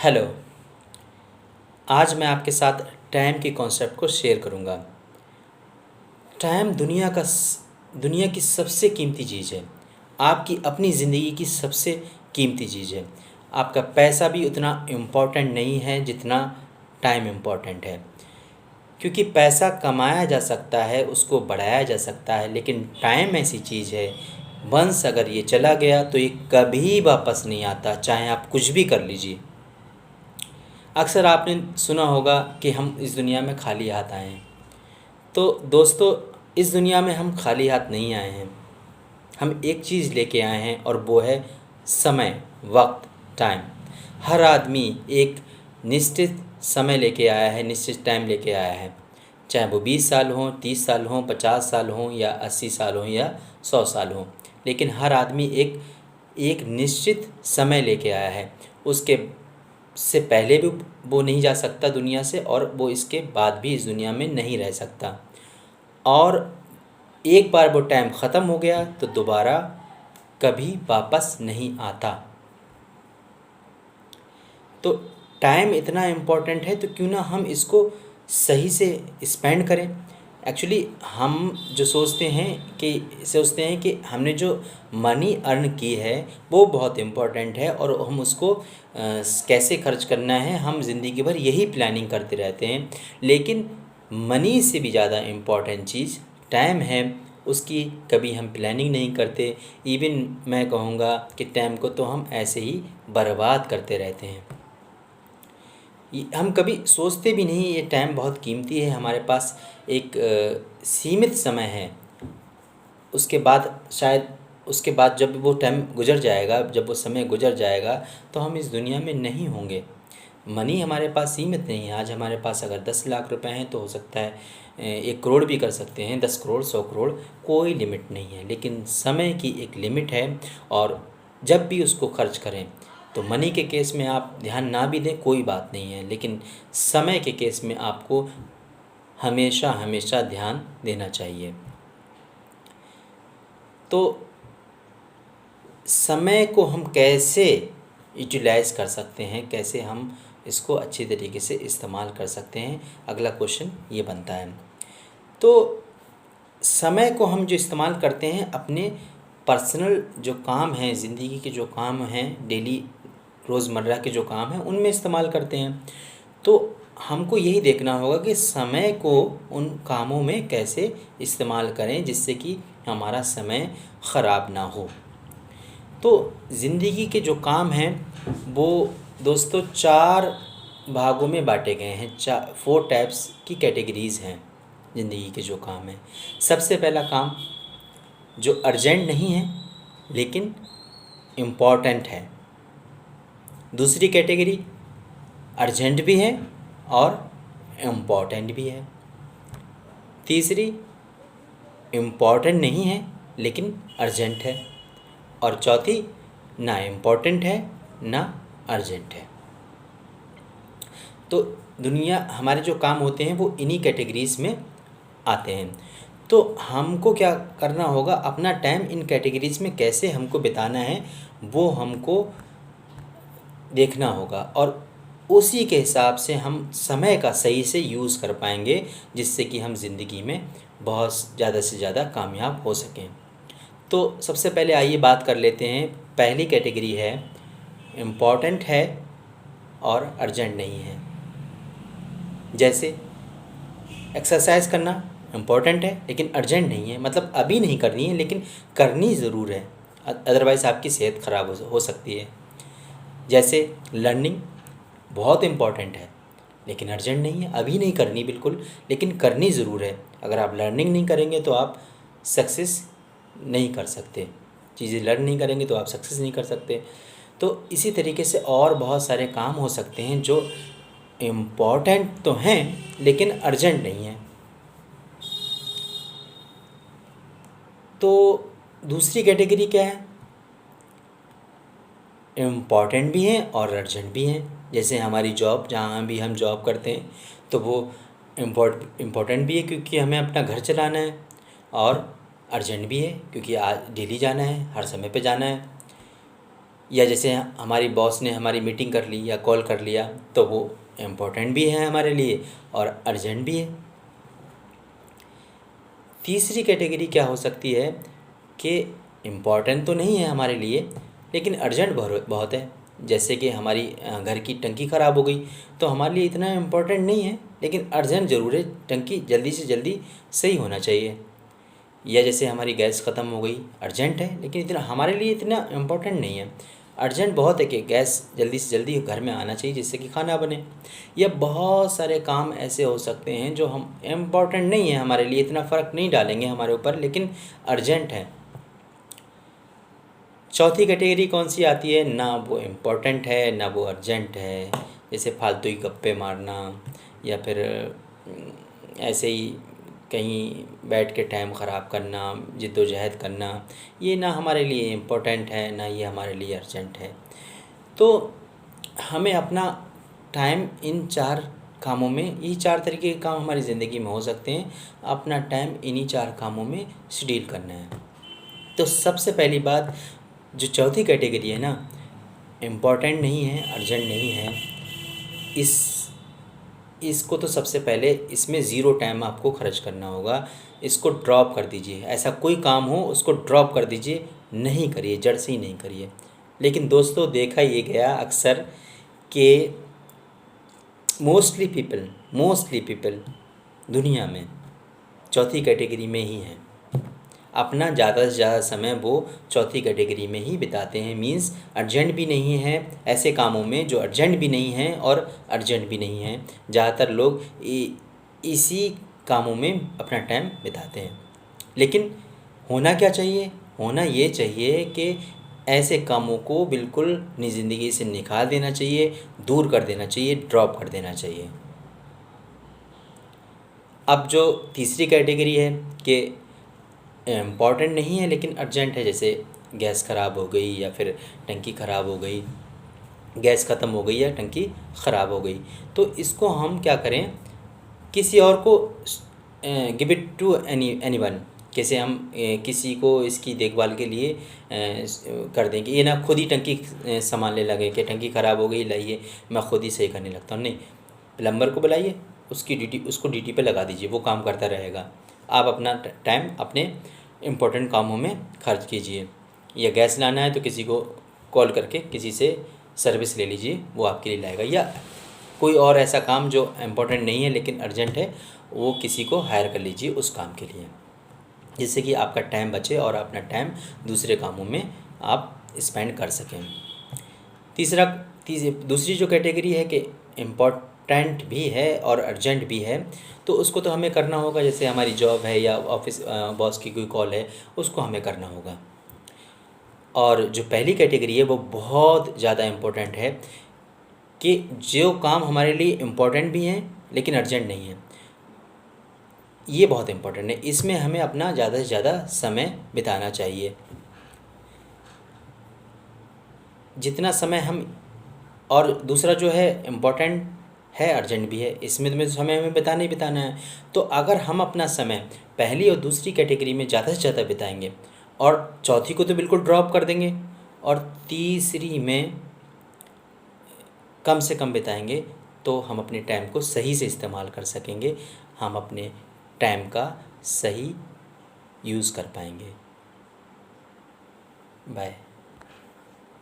Hello. आज मैं आपके साथ टाइम के कॉन्सेप्ट को शेयर करूँगा। टाइम दुनिया की सबसे कीमती चीज़ है। आपकी अपनी ज़िंदगी की सबसे कीमती चीज़ है। आपका पैसा भी उतना इम्पोर्टेंट नहीं है जितना टाइम इम्पोर्टेंट है, क्योंकि पैसा कमाया जा सकता है, उसको बढ़ाया जा सकता है, लेकिन टाइम ऐसी चीज़ है, वंस अगर ये चला गया तो ये कभी वापस नहीं आता, चाहे आप कुछ भी कर लीजिए। अक्सर आपने सुना होगा कि हम इस दुनिया में खाली हाथ आए हैं। तो दोस्तों, इस दुनिया में हम खाली हाथ नहीं आए हैं। हम एक चीज़ लेके आए हैं और वो है समय, वक्त, टाइम। हर आदमी एक निश्चित समय लेके आया है, निश्चित टाइम लेके आया है। चाहे वो 20 साल हों, 30 साल हों, 50 साल हों या 80 साल हों या 100 साल हों, लेकिन हर आदमी एक एक निश्चित समय लेके आया है। उसके से पहले भी वो नहीं जा सकता दुनिया से, और वो इसके बाद भी इस दुनिया में नहीं रह सकता। और एक बार वो टाइम ख़त्म हो गया तो दोबारा कभी वापस नहीं आता। तो टाइम इतना इम्पोर्टेंट है, तो क्यों ना हम इसको सही से स्पेंड करें। एक्चुअली हम जो सोचते हैं कि हमने जो मनी अर्न की है वो बहुत इम्पोर्टेंट है और हम उसको कैसे खर्च करना है, हम ज़िंदगी भर यही प्लानिंग करते रहते हैं। लेकिन मनी से भी ज़्यादा इम्पोर्टेंट चीज़ टाइम है, उसकी कभी हम प्लानिंग नहीं करते। इवन मैं कहूँगा कि टाइम को तो हम ऐसे ही बर्बाद करते रहते हैं। हम कभी सोचते भी नहीं ये टाइम बहुत कीमती है, हमारे पास एक सीमित समय है। उसके बाद शायद उसके बाद जब वो टाइम गुज़र जाएगा, जब वो समय गुज़र जाएगा तो हम इस दुनिया में नहीं होंगे। मनी हमारे पास सीमित नहीं है। आज हमारे पास अगर 10 लाख रुपए हैं तो हो सकता है 1 करोड़ भी कर सकते हैं, 10 करोड़, 100 करोड़, कोई लिमिट नहीं है। लेकिन समय की एक लिमिट है, और जब भी उसको खर्च करें तो मनी के केस में आप ध्यान ना भी दें कोई बात नहीं है, लेकिन समय के केस में आपको हमेशा हमेशा ध्यान देना चाहिए। तो समय को हम कैसे यूटिलाइज़ कर सकते हैं, कैसे हम इसको अच्छी तरीके से इस्तेमाल कर सकते हैं, अगला क्वेश्चन ये बनता है। तो समय को हम जो इस्तेमाल करते हैं अपने पर्सनल जो काम हैं, ज़िंदगी के जो काम हैं, डेली रोज़मर्रा के जो काम हैं उनमें इस्तेमाल करते हैं। तो हमको यही देखना होगा कि समय को उन कामों में कैसे इस्तेमाल करें जिससे कि हमारा समय ख़राब ना हो। तो ज़िंदगी के जो काम हैं वो दोस्तों 4 भागों में बांटे गए हैं। 4 टाइप्स की कैटेगरीज़ हैं ज़िंदगी के जो काम हैं। सबसे पहला काम जो अर्जेंट नहीं है लेकिन इम्पॉर्टेंट है। दूसरी कैटेगरी अर्जेंट भी है और इम्पॉर्टेंट भी है। तीसरी इम्पॉर्टेंट नहीं है लेकिन अर्जेंट है। और चौथी ना इम्पॉर्टेंट है ना अर्जेंट है। तो दुनिया हमारे जो काम होते हैं वो इन्हीं कैटेगरीज़ में आते हैं। तो हमको क्या करना होगा, अपना टाइम इन कैटेगरीज़ में कैसे हमको बिताना है वो हमको देखना होगा, और उसी के हिसाब से हम समय का सही से यूज़ कर पाएंगे जिससे कि हम ज़िंदगी में बहुत ज़्यादा से ज़्यादा कामयाब हो सकें। तो सबसे पहले आइए बात कर लेते हैं। पहली कैटेगरी है इम्पॉर्टेंट है और अर्जेंट नहीं है। जैसे एक्सरसाइज करना इम्पॉर्टेंट है लेकिन अर्जेंट नहीं है, मतलब अभी नहीं करनी है लेकिन करनी ज़रूर है, अदरवाइज़ आपकी सेहत ख़राब हो सकती है। जैसे लर्निंग बहुत इम्पॉर्टेंट है लेकिन अर्जेंट नहीं है, अभी नहीं करनी बिल्कुल, लेकिन करनी ज़रूर है। अगर आप लर्निंग नहीं करेंगे तो आप सक्सेस नहीं कर सकते, चीज़ें लर्न नहीं करेंगे तो आप सक्सेस नहीं कर सकते। तो इसी तरीके से और बहुत सारे काम हो सकते हैं जो इम्पॉर्टेंट तो हैं लेकिन अर्जेंट नहीं है। तो दूसरी कैटेगरी क्या है, इम्पॉर्टेंट भी हैं और अर्जेंट भी हैं। जैसे हमारी जॉब, जहाँ भी हम जॉब करते हैं तो वो इम्पॉर्टेंट भी है क्योंकि हमें अपना घर चलाना है, और अर्जेंट भी है क्योंकि आज डेली जाना है, हर समय पे जाना है। या जैसे हमारी बॉस ने हमारी मीटिंग कर ली या कॉल कर लिया, तो वो इम्पोर्टेंट भी है हमारे लिए और अर्जेंट भी है। तीसरी कैटेगरी क्या हो सकती है कि इम्पॉर्टेंट तो नहीं है हमारे लिए लेकिन अर्जेंट बहुत है। जैसे कि हमारी घर की टंकी ख़राब हो गई, तो हमारे लिए इतना इम्पोर्टेंट नहीं है लेकिन अर्जेंट ज़रूर है, टंकी जल्दी से जल्दी सही होना चाहिए। या जैसे हमारी गैस ख़त्म हो गई, अर्जेंट है लेकिन इतना हमारे लिए इतना इम्पोर्टेंट नहीं है। अर्जेंट बहुत है कि गैस जल्दी से जल्दी घर में आना चाहिए जिससे कि खाना बने। या बहुत सारे काम ऐसे हो सकते हैं जो हम इम्पोर्टेंट नहीं है हमारे लिए, इतना फ़र्क नहीं डालेंगे हमारे ऊपर, लेकिन अर्जेंट है। चौथी कैटेगरी कौन सी आती है? ना वो इम्पोर्टेंट है ना वो अर्जेंट है। जैसे फालतू ही गप्पे मारना या फिर ऐसे ही कहीं बैठ के टाइम ख़राब करना, जिद्दोजहद करना, ये ना हमारे लिए इम्पोर्टेंट है ना ये हमारे लिए अर्जेंट है। तो हमें अपना टाइम इन चार कामों में, ये चार तरीके के काम हमारी ज़िंदगी में हो सकते हैं, अपना टाइम इन्हीं चार कामों में शेड्यूल करना है। तो सबसे पहली बात, जो चौथी कैटेगरी है ना, इम्पोर्टेंट नहीं है, अर्जेंट नहीं है, इसको तो सबसे पहले इसमें ज़ीरो टाइम आपको खर्च करना होगा। इसको ड्रॉप कर दीजिए। ऐसा कोई काम हो उसको ड्रॉप कर दीजिए, नहीं करिए, जड़ से ही नहीं करिए। लेकिन दोस्तों, देखा ये गया अक्सर कि मोस्टली पीपल दुनिया में चौथी कैटेगरी में ही हैं। अपना ज़्यादा से ज़्यादा समय वो चौथी कैटेगरी में ही बिताते हैं। मींस अर्जेंट भी नहीं है, ऐसे कामों में जो अर्जेंट भी नहीं हैं और अर्जेंट भी नहीं हैं, ज़्यादातर लोग इसी कामों में अपना टाइम बिताते हैं। लेकिन होना क्या चाहिए? होना ये चाहिए कि ऐसे कामों को बिल्कुल अपनी ज़िंदगी से निकाल देना चाहिए, दूर कर देना चाहिए, ड्रॉप कर देना चाहिए। अब जो तीसरी कैटेगरी है कि इम्पॉर्टेंट नहीं है लेकिन अर्जेंट है, जैसे गैस ख़राब हो गई या फिर टंकी ख़राब हो गई, गैस ख़त्म हो गई या टंकी ख़राब हो गई, तो इसको हम क्या करें, किसी और को गिव इट टू एनीवन। कैसे हम किसी को इसकी देखभाल के लिए कर देंगे। ये ना खुद ही टंकी संभालने लगे कि टंकी ख़राब हो गई, लाइए मैं खुद ही सही करने लगता हूँ। नहीं, प्लम्बर को बुलाइए, उसको ड्यूटी पे लगा दीजिए, वो काम करता रहेगा। आप अपना टाइम अपने इम्पोर्टेंट कामों में खर्च कीजिए। या गैस लाना है तो किसी को कॉल करके किसी से सर्विस ले लीजिए, वो आपके लिए लाएगा। या कोई और ऐसा काम जो इम्पोर्टेंट नहीं है लेकिन अर्जेंट है, वो किसी को हायर कर लीजिए उस काम के लिए, जिससे कि आपका टाइम बचे और अपना टाइम दूसरे कामों में आप स्पेंड कर सकें। दूसरी जो कैटेगरी है कि इम्पोर्टेंट भी है और अर्जेंट भी है, तो उसको तो हमें करना होगा। जैसे हमारी जॉब है या ऑफिस बॉस की कोई कॉल है, उसको हमें करना होगा। और जो पहली कैटेगरी है वो बहुत ज़्यादा इम्पोर्टेंट है कि जो काम हमारे लिए इम्पोर्टेंट भी हैं लेकिन अर्जेंट नहीं है, ये बहुत इम्पोर्टेंट है। इसमें हमें अपना ज़्यादा से ज़्यादा समय बिताना चाहिए। जितना समय हम, और दूसरा जो है इम्पोर्टेंट है अर्जेंट भी है, इसमें तो समय हमें बिताना ही बिताना है। तो अगर हम अपना समय पहली और दूसरी कैटेगरी में ज़्यादा से ज़्यादा बिताएंगे और चौथी को तो बिल्कुल ड्रॉप कर देंगे और तीसरी में कम से कम बिताएंगे, तो हम अपने टाइम को सही से इस्तेमाल कर सकेंगे, हम अपने टाइम का सही यूज़ कर पाएंगे। बाय।